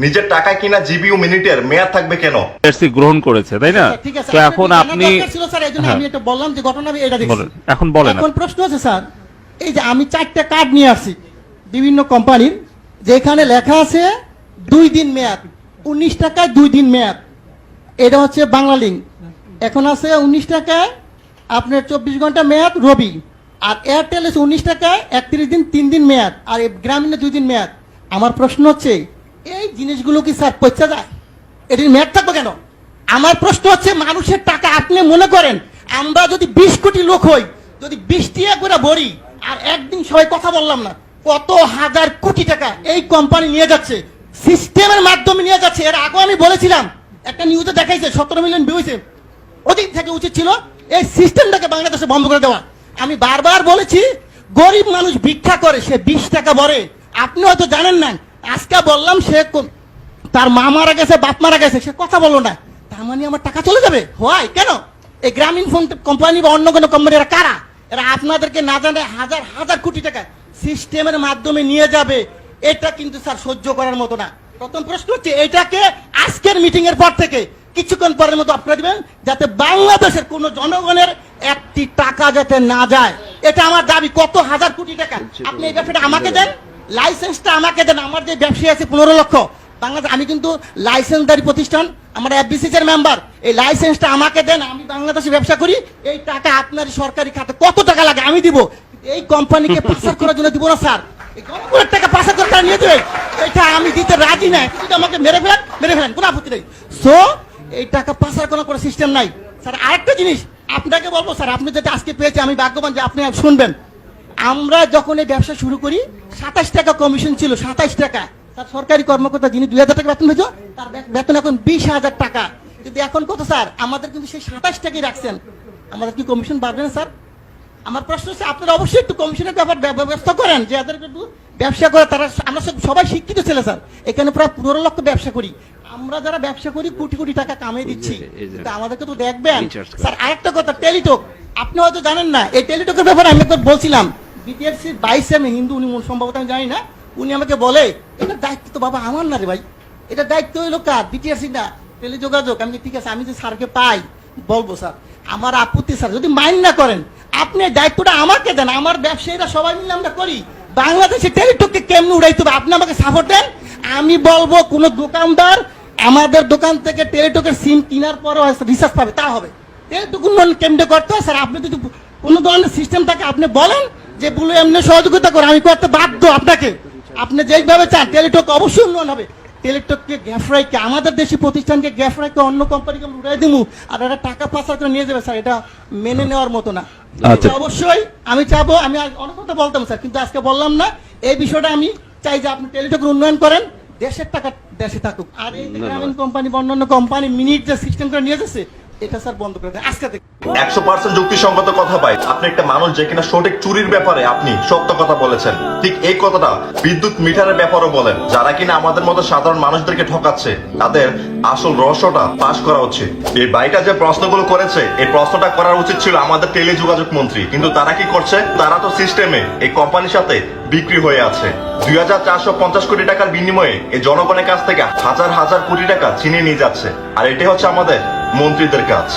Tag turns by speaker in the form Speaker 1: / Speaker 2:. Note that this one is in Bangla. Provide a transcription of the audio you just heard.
Speaker 1: নিজের টাকায় কিনা জিবি ও মিনিটের মেয়াদ থাকবে কেন?
Speaker 2: গ্রহণ করেছে, তাই না?
Speaker 3: ঠিক আছে,
Speaker 2: তো এখন আপনি
Speaker 3: স্যার এইজন্য আমি এটা বললাম যে ঘটনা আমি এটা দেখছি।
Speaker 2: এখন বলেন।
Speaker 3: এখন প্রশ্ন আছে স্যার, এই যে আমি 4টা কার্ড নিয়ে আসছি বিভিন্ন কোম্পানির, যেখানে লেখা আছে 2 দিন মেয়াদ, 19 টাকায় 2 দিন মেয়াদ। এটা হচ্ছে বাংলা লিঙ্ক। এখন আছে 19 টাকায় আপনার 24 ঘন্টা মেয়াদ রবি, আর এয়ারটেল আছে 19 টাকায় 31 দিন 3 দিন মেয়াদ, আর গ্রামীণে 2 দিন মেয়াদ। আমার প্রশ্ন হচ্ছে এই জিনিসগুলো কি স্যার পচা যায়? এটির মেয়াদ থাকবে কেন? আমার প্রশ্ন হচ্ছে মানুষের টাকা আপনি মনে করেন আমরা যদি 20 কোটি লোক হই, যদি 20 টাকা করে ভরি, আর একদিন সবাই কথা বললাম না, কত হাজার কোটি টাকা এই কোম্পানি নিয়ে যাচ্ছে, সিস্টেমের মাধ্যমে নিয়ে যাচ্ছে। এর আগে আমি বলেছিলাম, একটা নিউজে দেখাইছে 17 মিলিয়ন ভিউ হয়েছে। ওদিক থেকে উচিত ছিল এই সিস্টেমটাকে বাংলাদেশে বন্ধ করে দেওয়া। আমি বারবার বলেছি গরিব মানুষ ভিক্ষা করে, সে 20 টাকা ভরে। আপনি হয়তো জানেন না, আজকে বললাম সে তার মা মারা গেছে, বাপ মারা গেছে, সে কথা বললো না, তার মানে আমার টাকা চলে যাবে? হয় কেন? এই গ্রামীণ ফোন কোম্পানি বা অন্য কোনো কোম্পানি এরা কারা? এরা আপনাদেরকে না জানে হাজার হাজার কোটি টাকা সিস্টেমের মাধ্যমে নিয়ে যাবে। এটা কিন্তু স্যার সহ্য করার মতো না। প্রথম প্রশ্ন হচ্ছে এটাকে আজকের মিটিং এর পর থেকে কিছুক্ষণ পরের মতো আপনারা দিবেন, যাতে বাংলাদেশের কোন জনগণের একটি টাকা যাতে না যায়। এটা আমার দাবি। কত হাজার কোটি টাকা আপনি এই ব্যবসাটা আমাকে দেন, লাইসেন্সটা আমাকে দেন। আমার যে ব্যবসায়ী আছে 15 লক্ষ বাংলাদেশ, আমি কিন্তু লাইসেন্সদারি প্রতিষ্ঠান, আমার এফবিসিসি এর মেম্বার। এই লাইসেন্সটা আমাকে দেন, আমি বাংলাদেশে ব্যবসা করি। এই টাকা আপনার সরকারি খাতে কত টাকা লাগে আমি দিব, এই কোম্পানিকে পাচার করার জন্য দিব না স্যার। এই জনগণের টাকা পাচার করে তারা নিয়ে দেবে, এটা আমি দিতে রাজি নাই। কিন্তু আমাকে মেরে ফেলেন, কোনো আপত্তি নেই। সো এই টাকা পাচার করার কোনো সিস্টেম নাই স্যার। আরেকটা জিনিস আপনাকে বলবো স্যার, আপনি যেটা আজকে পেয়েছে আমি ভাগ্যবান যে আপনি শুনবেন। আমরা যখন এই ব্যবসা শুরু করি 27 টাকা কমিশন ছিল, 27 টাকা। তার সরকারি কর্মকর্তা যিনি 2000 টাকা বেতন হয়েছে, তার বেতন এখন 20,000 টাকা। কিন্তু এখন কত স্যার? আমাদের কিন্তু সেই 27 টাকাই রাখছেন। আমাদের কি কমিশন বাড়বে না স্যার? আমার প্রশ্ন হচ্ছে আপনারা অবশ্যই একটু কমিশনের ব্যাপার ব্যবস্থা করেন, যে যাদের একটু ব্যবসা করে তারা। আমরা সবাই শিক্ষিত ছেলে স্যার, এখানে প্রায় 15 লক্ষ ব্যবসা করি। আমরা যারা ব্যবসা করি কোটি কোটি টাকা কামিয়ে দিচ্ছি, কিন্তু আমাদেরকে তো দেখবেন স্যার। আরেকটা কথা, টেলিটক আপনি হয়তো জানেন না। এই টেলিটকের ব্যাপারে আমি একবার বলছিলাম, বিটিআরসি 22 আমি হিন্দু, উনি সম্ভবত আমি জানি না, উনি আমাকে বলে এটা দায়িত্ব তো বাবা আমার না রে ভাই, এটা দায়িত্ব হইলো কার? বিটিআরসি না, টেলিযোগাযোগ। আমি ঠিক আছে, আমি যে স্যারকে পাই বলবো স্যার, আমার আপত্তি স্যার যদি মাইন্ড না করেন, আপনি দায়িত্বটা আমাকে দেন। আমার ব্যবসায়ীরা সবাই মিলে আমরা করি। বাংলাদেশে টেলিটককে কেমনে উড়াইতে হবে আপনি আমাকে সাপোর্ট দেন। আমি বলবো কোন দোকানদার আমাদের দোকান থেকে টেলিটকের সিম কেনার পরও রিচার্জ পাবে, তা হবে। টেলিটক উন্নয়ন কেমনে করতে হয় স্যার? আপনি যদি কোনো ধরনের সিস্টেম থাকে আপনি বলেন যে বলে এমনি সহযোগিতা করে, আমি করতে বাধ্য আপনাকে। আপনি যেইভাবে চান টেলিটক অবশ্যই উন্নয়ন হবে। টেলিটককে গ্যাফরাইকে, আমাদের দেশি প্রতিষ্ঠানকে গ্যাফরাইকে অন্য কোম্পানিকে উড়াই দিব, আর এটা টাকা পাচার করে নিয়ে যাবে স্যার, এটা মেনে নেওয়ার মতো না। অবশ্যই আমি চাবো, আমি অনেক কথা বলতাম স্যার, কিন্তু আজকে বললাম না। এই বিষয়টা আমি চাই যে আপনি টেলিটকের উন্নয়ন করেন, দেশের টাকা দেশে থাকুক। আর এই গ্রামীণ কোম্পানি বা অন্যান্য কোম্পানি মিনিট যে সিস্টেম করে নিয়ে যাচ্ছে, এটা স্যার বন্ধ করে দেন আজকে থেকে।
Speaker 1: 100% যুক্তিসঙ্গত কথা পাই। আপনি একটা মানুষ যে কিনা সঠিক চুরির ব্যাপারে আপনি সত্য কথা বলেছেন, ঠিক এই কথাটা বিদ্যুৎ মিটারের ব্যাপারও বলেন। যারা কিনা আমাদের মতো সাধারণ মানুষদেরকে ঠকাচ্ছে, তাদের আসল রহস্যটা ফাঁস করা উচিত। এই ভাইটা যে প্রশ্নগুলো করেছে, এই প্রশ্নটা করার উচিত ছিল আমাদের টেলিযোগাযোগ মন্ত্রী। কিন্তু তারা কি করছে? তারা তো সিস্টেমে এই কোম্পানির সাথে বিক্রি হয়ে আছে। 2450 কোটি টাকার বিনিময়ে এই জনগণের কাছ থেকে হাজার হাজার কোটি টাকা ছিনিয়ে নিয়ে যাচ্ছে। আর এটাই হচ্ছে আমাদের মন্ত্রীদের কাজ।